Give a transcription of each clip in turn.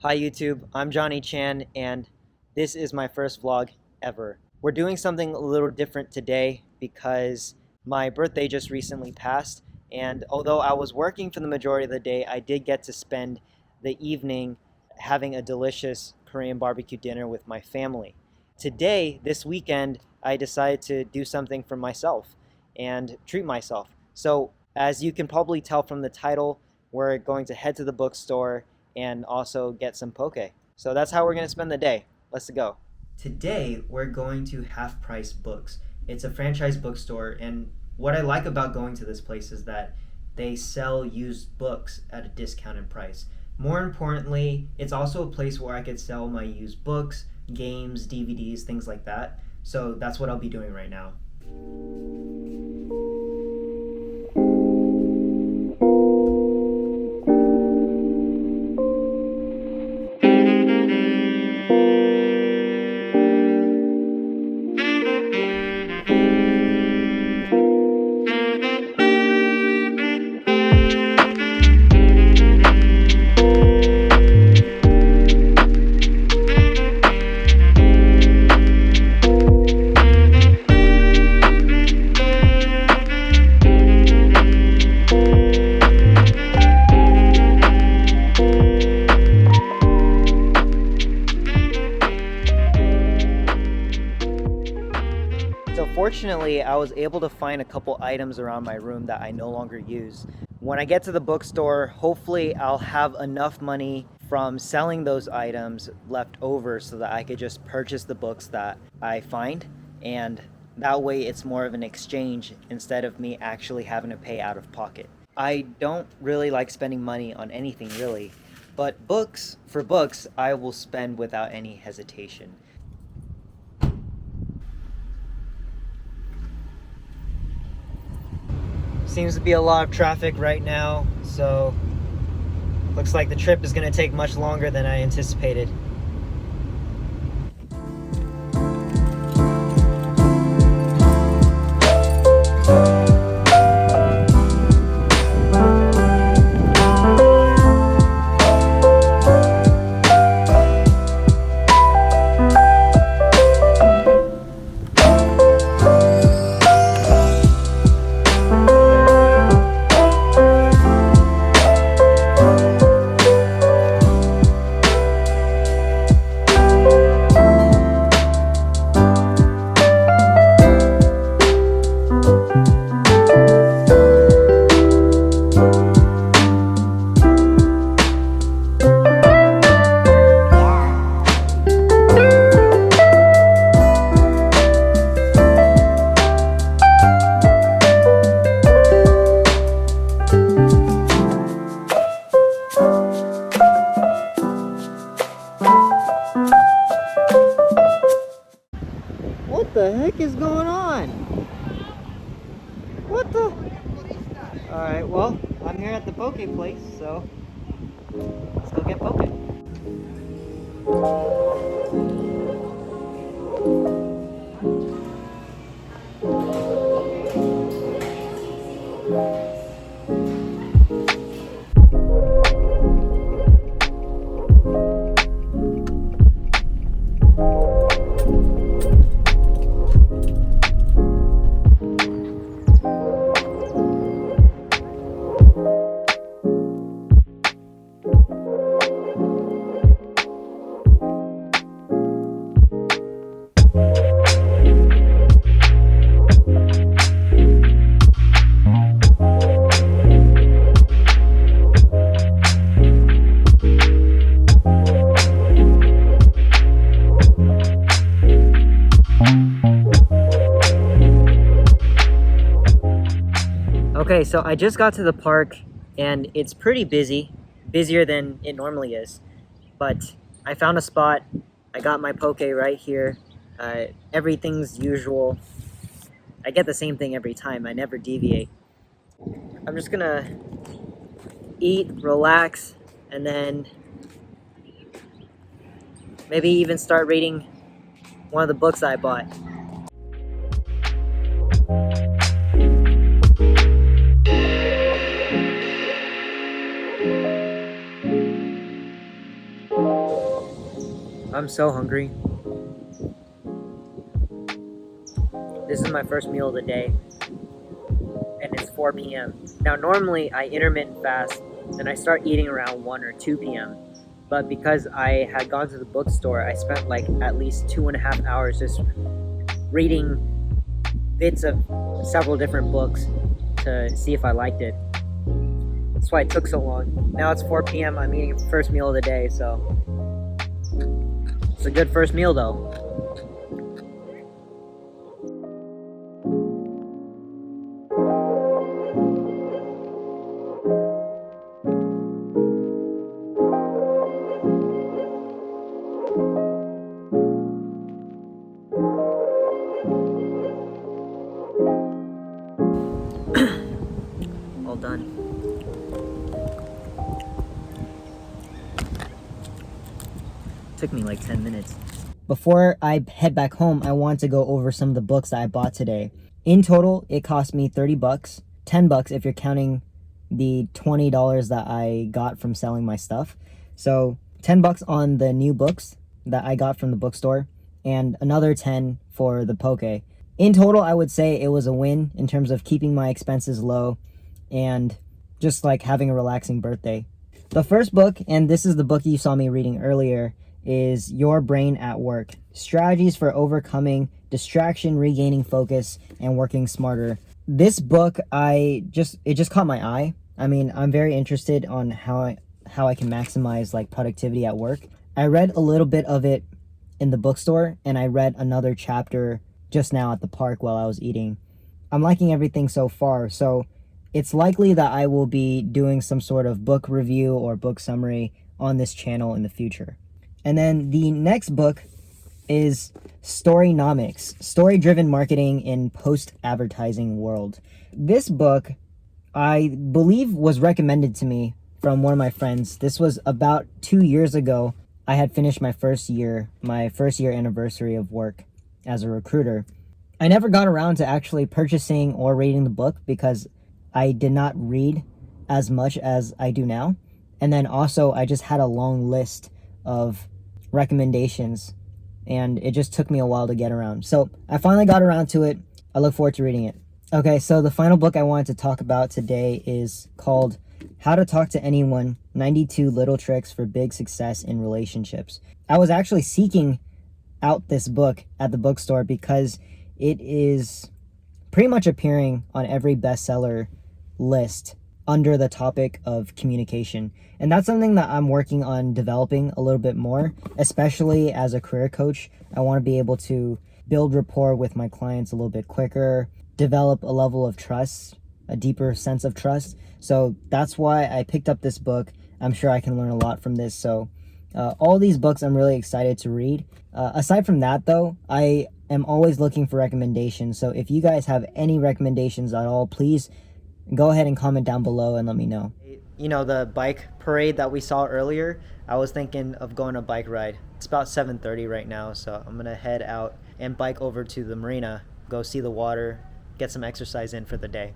Hi YouTube, I'm Johnny Chan and this is my first vlog ever. We're doing something a little different today because my birthday just recently passed, and although I was working for the majority of the day, I did get to spend the evening having a delicious Korean barbecue dinner with my family. Today, this weekend, I decided to do something for myself and treat myself. So as you can probably tell from the title, we're going to head to the bookstore and also get some poke. So that's how we're going to spend the day. Let's go. Today, we're going to Half Price Books. It's a franchise bookstore, and what I like about going to this place is that they sell used books at a discounted price. More importantly, it's also a place where I could sell my used books, games, DVDs, things like that. So that's what I'll be doing right now. So fortunately, I was able to find a couple items around my room that I no longer use. When I get to the bookstore, hopefully I'll have enough money from selling those items left over so that I could just purchase the books that I find, and that way it's more of an exchange instead of me actually having to pay out of pocket. I don't really like spending money on anything really, but for books, I will spend without any hesitation. Seems to be a lot of traffic right now, so looks like the trip is going to take much longer than I anticipated. What the heck is going on? What the? Alright, well, I'm here at the poke place, so let's go get poke. Okay, so I just got to the park and it's pretty busy, busier than it normally is, but I found a spot. I got my poke right here. Everything's usual. I get the same thing every time. I never deviate. I'm just gonna eat, relax, and then maybe even start reading one of the books I bought. I'm so hungry. This is my first meal of the day, and it's 4 p.m. Now, normally I intermittent fast, and I start eating around 1 or 2 p.m. But because I had gone to the bookstore, I spent like at least 2.5 hours just reading bits of several different books to see if I liked it. That's why it took so long. Now it's 4 p.m. I'm eating the first meal of the day, so it's a good first meal though. All done. Took me like 10 minutes. Before I head back home, I want to go over some of the books that I bought today. In total, it cost me $30, $10 if you're counting the $20 that I got from selling my stuff. So $10 on the new books that I got from the bookstore, and another 10 for the poke. In total, I would say it was a win in terms of keeping my expenses low and just like having a relaxing birthday. The first book, and this is the book you saw me reading earlier, is Your Brain at Work: Strategies for Overcoming Distraction, Regaining Focus, and Working Smarter. This book, it just caught my eye. I mean, I'm very interested on how I can maximize like productivity at work. I read a little bit of it in the bookstore, and I read another chapter just now at the park while I was eating. I'm liking everything so far, so it's likely that I will be doing some sort of book review or book summary on this channel in the future. And then the next book is Storynomics: Story-Driven Marketing in Post-Advertising World. This book, I believe, was recommended to me from one of my friends. This was about 2 years ago. I had finished my first year anniversary of work as a recruiter. I never got around to actually purchasing or reading the book because I did not read as much as I do now. And then also I just had a long list of recommendations, and it just took me a while to get around. So I finally got around to it. I look forward to reading it. Okay, so the final book I wanted to talk about today is called How to Talk to Anyone: 92 Little Tricks for Big Success in Relationships. I was actually seeking out this book at the bookstore because it is pretty much appearing on every bestseller list under the topic of communication. And that's something that I'm working on developing a little bit more, especially as a career coach. I want to be able to build rapport with my clients a little bit quicker, develop a level of trust, a deeper sense of trust. So that's why I picked up this book. I'm sure I can learn a lot from this. So all these books I'm really excited to read. Aside from that though, I am always looking for recommendations. So if you guys have any recommendations at all, please go ahead and comment down below and let me know. You know, the bike parade that we saw earlier, I was thinking of going a bike ride. It's about 7:30 right now, so I'm gonna head out and bike over to the marina, go see the water, get some exercise in for the day.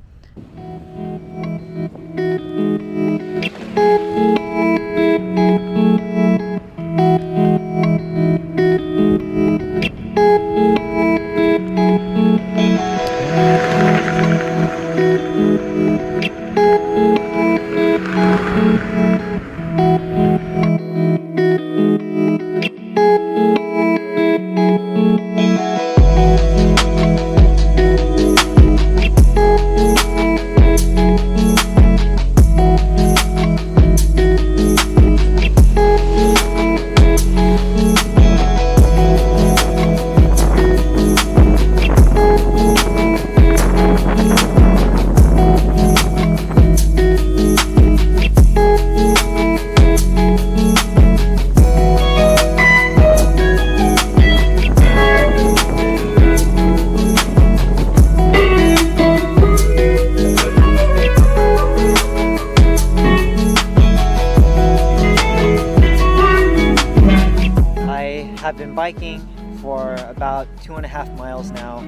I've been biking for about 2.5 miles now.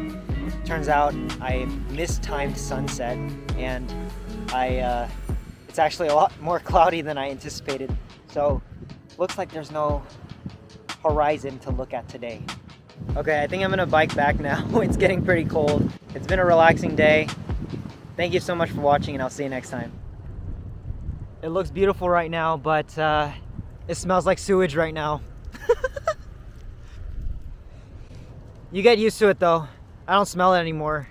Turns out I mistimed sunset, and it's actually a lot more cloudy than I anticipated. So looks like there's no horizon to look at today. Okay, I think I'm gonna bike back now. It's getting pretty cold. It's been a relaxing day. Thank you so much for watching, and I'll see you next time. It looks beautiful right now, but it smells like sewage right now. You get used to it though. I don't smell it anymore.